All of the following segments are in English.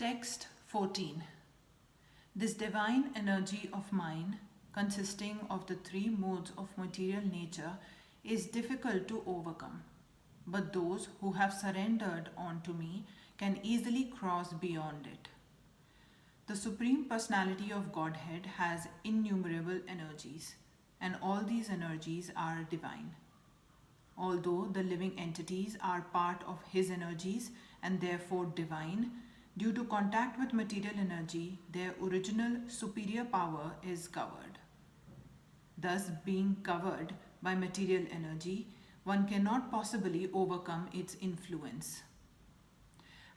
Text 14. This divine energy of mine, consisting of the three modes of material nature, is difficult to overcome. But those who have surrendered unto me can easily cross beyond it. The Supreme Personality of Godhead has innumerable energies, and all these energies are divine. Although the living entities are part of His energies and therefore divine, due to contact with material energy, their original superior power is covered. Thus, being covered by material energy, one cannot possibly overcome its influence.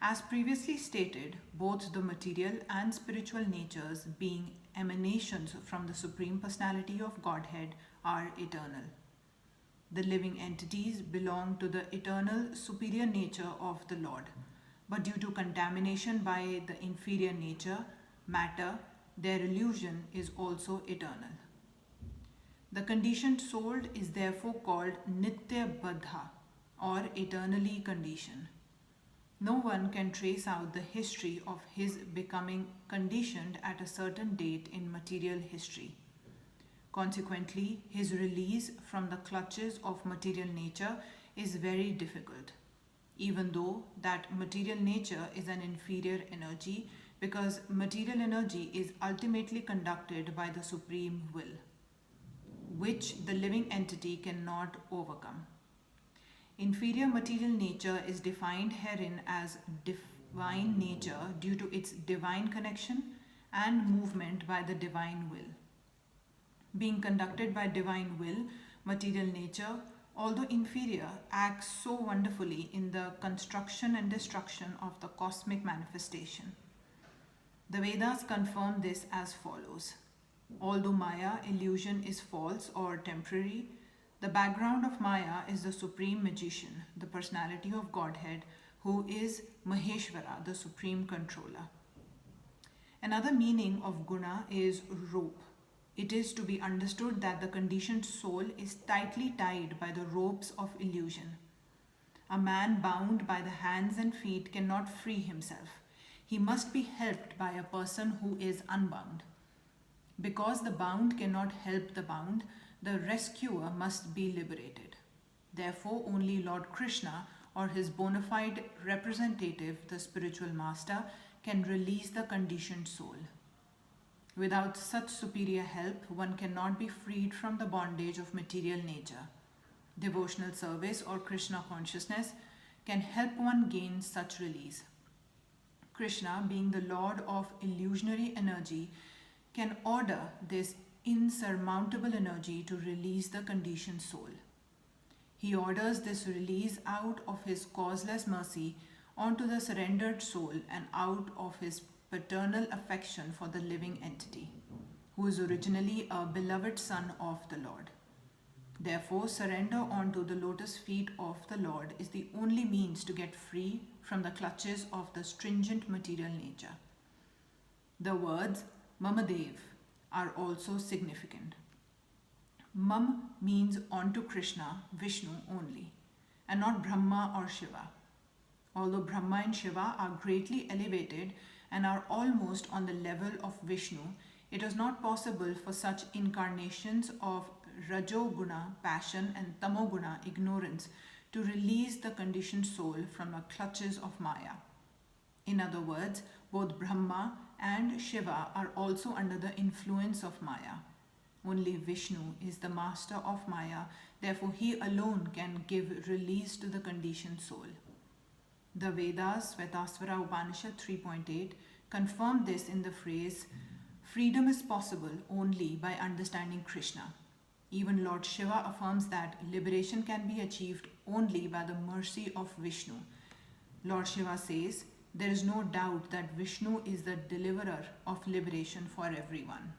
As previously stated, both the material and spiritual natures, being emanations from the Supreme Personality of Godhead, are eternal. The living entities belong to the eternal superior nature of the Lord, but due to contamination by the inferior nature, matter, their illusion is also eternal. The conditioned soul is therefore called Nitya Baddha, or eternally conditioned. No one can trace out the history of his becoming conditioned at a certain date in material history. Consequently, his release from the clutches of material nature is very difficult, even though that material nature is an inferior energy, because material energy is ultimately conducted by the Supreme Will, which the living entity cannot overcome. Inferior material nature is defined herein as divine nature due to its divine connection and movement by the divine will. Being conducted by divine will, material nature, although inferior, acts so wonderfully in the construction and destruction of the cosmic manifestation. The Vedas confirm this as follows. Although Maya illusion is false or temporary, the background of Maya is the supreme magician, the personality of Godhead, who is Maheshwara, the supreme controller. Another meaning of guna is rope. It is to be understood that the conditioned soul is tightly tied by the ropes of illusion. A man bound by the hands and feet cannot free himself. He must be helped by a person who is unbound. Because the bound cannot help the bound, the rescuer must be liberated. Therefore, only Lord Krishna or his bona fide representative, the spiritual master, can release the conditioned soul. Without such superior help, one cannot be freed from the bondage of material nature. Devotional service or Krishna consciousness can help one gain such release. Krishna, being the Lord of illusionary energy, can order this insurmountable energy to release the conditioned soul. He orders this release out of his causeless mercy onto the surrendered soul and out of his paternal affection for the living entity, who is originally a beloved son of the Lord. Therefore, surrender onto the lotus feet of the Lord is the only means to get free from the clutches of the stringent material nature. The words Mamadev are also significant. Mam means onto Krishna, Vishnu only, and not Brahma or Shiva. Although Brahma and Shiva are greatly elevated and are almost on the level of Vishnu, it is not possible for such incarnations of Rajoguna, passion, and Tamoguna, ignorance, to release the conditioned soul from the clutches of Maya. In other words, both Brahma and Shiva are also under the influence of Maya. Only Vishnu is the master of Maya, therefore he alone can give release to the conditioned soul. The Vedas, Svetasvara Upanishad 3.8, confirm this in the phrase, freedom is possible only by understanding Krishna. Even Lord Shiva affirms that liberation can be achieved only by the mercy of Vishnu. Lord Shiva says, there is no doubt that Vishnu is the deliverer of liberation for everyone.